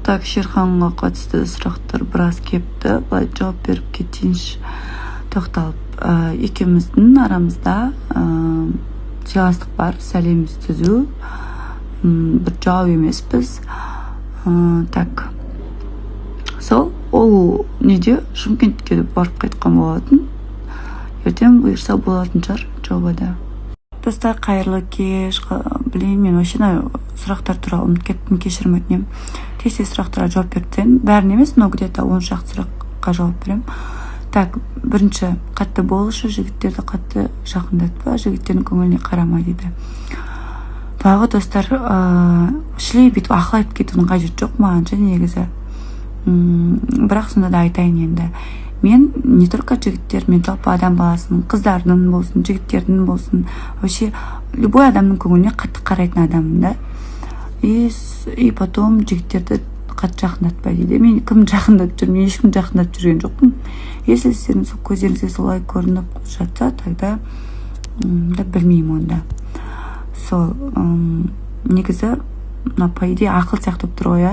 Так, Шерханға қатысты сұрақтар біраз кепті. Былай жауап беріп кетейінші. Тоқталып, екеуміздің арамызда сыйластық бар, сәлеміз түзу, бір жау емеспіз. Так, сол ол неде Шымкентке барып қайтқан болатын. Ертең бұйырса болатын шығар жобада. Достар, қайырлы кеш. Білейін, мен вообще сұрақтар туралы ұмытып кеттім, кешірім өтінемін. Тез сұрақтарға жауап берсем, бәрін емес, но где-то 10 шақты сұраққа жауап беремін. Так, бірінші, қатты болушы, жігіттерді қатты жақындатпа, жігіттердің көңіліне қарама дейді. Бағы достар, шілей бүйтіп ақыл айтып кетудің қажеті жоқ маған негізі. Бірақ сонда да айтайын енді. Мен не только жігіттер, мен жалпы адам баласының, қыздардың болсын, жігіттердің болсын, вообще любой адамның көңіліне қатты қарайтын адаммын да. И потом жігіттерді қатты жақындатпай дейді. Мен кім жақындатып жүр, мен ешкім жақындатып жүрген жоқпын. Если сіздердің сол көздеріңізге солай көрініп жатса, тогда да білмеймін онда. Сол негізі по идее ақыл сияқты болып тұр ғой.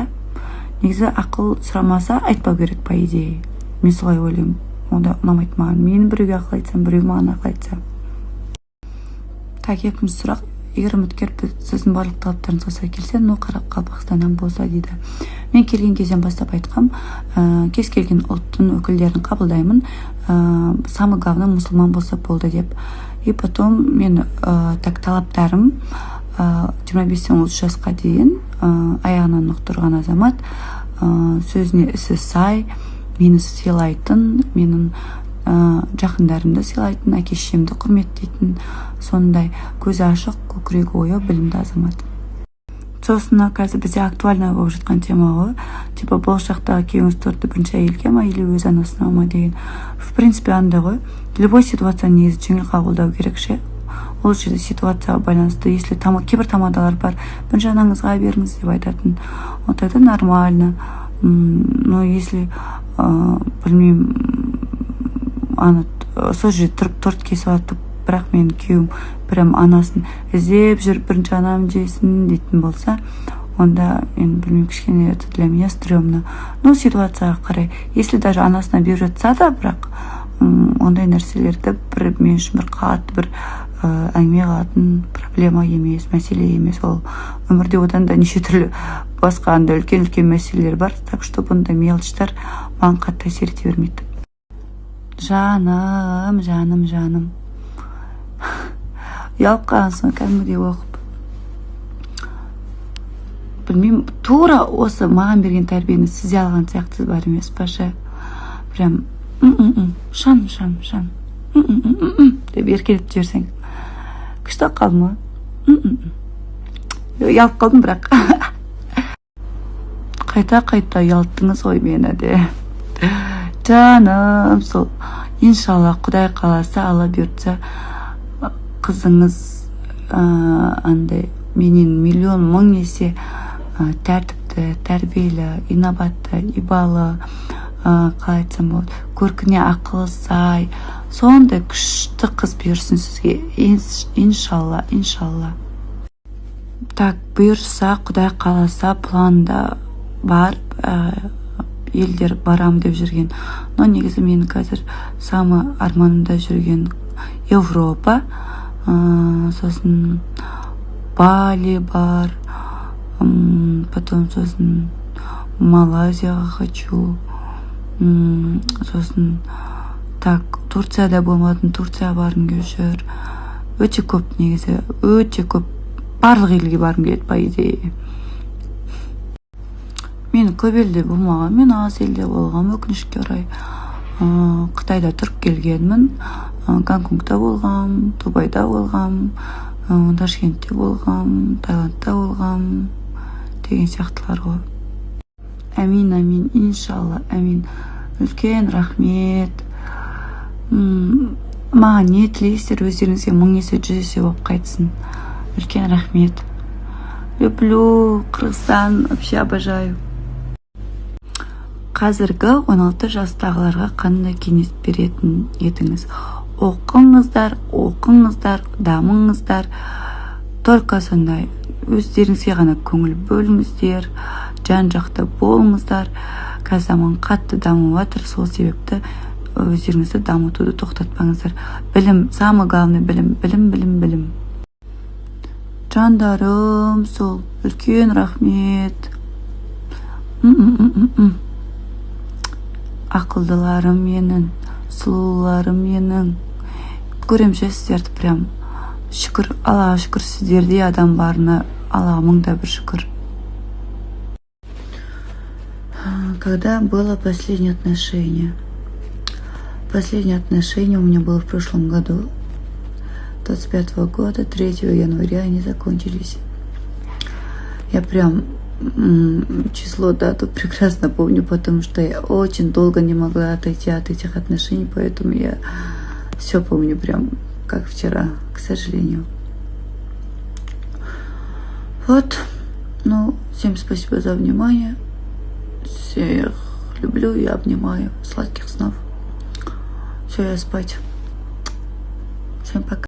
Негізі ақыл сұрамаса айтпау керек по идее. Мен солай ойлаймын. Онда ұнамайды маған. Мен біреуге ақыл айтсам, біреу маған ақыл айтса. Так, екінші сұрақ. Егер үміткер сіздің барлық талаптарыңызға сай келсе, Қарақалпақстаннан болса дейді. Мен келген кезден бастап айтқам, кез келген ұлттың өкілдерін қабылдаймын, самый главный мұсылман болса болды деп. И потом мен талаптарым 25-30 жасқа дейін аяғынан нық тұрған азамат, сөзіне ісі сай, мені сыйлайтын, менің жақындарымды сыйлайтын, әке-шешемді құрметтейтін, сондай көзі ашық, көкірегі ояу, білімді азамат. Сосын қазір бізде актуальный болып жатқан тема ғой. Типа болашақтағы күйеуіңіз торты бірінші әйелге ма, или өз анасына ма деген. В принципе, андай ғой. Любой ситуацияны негізі жеңіл қабылдау керек ше. Ол жерде ситуацияға байланысты, если кейбір тамадалар бар, бірінші анаңызға беріңіз деп айтатын. Вот это нормально. Но если білмеймін, сол жерде тұрып торт кесіп атып, бірақ мен күйеуім прям анасын іздеп жүріп бірінші анам жейсін дейтін болса, онда мен білмеймін, кішкене это для меня стрёмно. Но ситуацияға қарай, если даже анасына беріп жатса да, бірақ ондай нәрселерді мен үшін бір қатты бір әңгіме қылатын проблема емес, мәселе емес. Ол өмірде одан да неше түрлі басқа андай үлкен мәселелер бар, так что бұндай мелочтар маған қатты әсер ете бермейді. Жаным. Ұялып қалған соң кәдімгідей оқып. Білмеймін, тура осы маған берген тәрбиені сізде алған сияқтысыз бар емес па ше? Прям шан деп еркелетіп жіберсең. Күшті қалдым ғой. Ұялып қалдым бірақ. Қайта ұялттыңыз ғой мені де. Жаным, сол иншалла Құдай қаласа, Алла бұйыртса, қызыңыз андай менен миллион мың есе тәртіпті, тәрбиелі, инабатты, ибалы, қалай айтсам болады, көркіне ақылы сай, сондай күшті қыз бұйырсын сізге. Иншалла. Так, бұйырса, Құдай қаласа, планда бар, елдер барам деп жүрген. Но негізі менің қазір самы арманымда жүрген Европа, сосын Бали бар, потом сосын Малайзияға хочу, сосын так, Турцияда болмадым, Турцияға барғым келіп жүр. Өте көп негізі, өте көп. Барлық елге барғым келеді по идее. Мен көп елде болмаған, мен аз елде болған, өкінішке орай. Қытайда тұрып келгенмін, Гонконгта болғам, Дубайда болғам, Ташкентте болғам, Таиландта болғам, деген сияқтылар ғой. Әмин, иншалла, әмин. Үлкен рахмет. Маған не тілейсіздер, өздеріңізге 1000 есе 100 есе болып қайтсын. Үлкен рахмет. Люблю Қырғызстан, вообще обожаю. Қазіргі 16 жастағыларға қандай кеңес беретін едіңіз? Оқыңыздар, дамыңыздар. Только сондай өздеріңізге ғана көңіл бөліңіздер. жан-жақты болыңыздар. Қазір заман қатты дамып жатыр, сол себепті өздеріңізді дамытуды тоқтатпаңыздар. Білім, самый главный білім. Жандарым, сол үлкен рахмет. Ақылдыларым менің, сұлуларым менің. Көремше сіздерді прям. Шүкір, Аллаға шүкір, сіздердей адам барына Аллаға мыңда бір шүкір. Когда было последнее отношение? Последнее отношение у меня было в прошлом году. 25 года, 3 января они закончились. Я прям число, дату прекрасно помню, потому что я очень долго не могла отойти от этих отношений, поэтому я все помню прям как вчера, к сожалению. Вот, ну, всем спасибо за внимание. Всех люблю и обнимаю. Сладких снов. Все, я спать. Всем пока.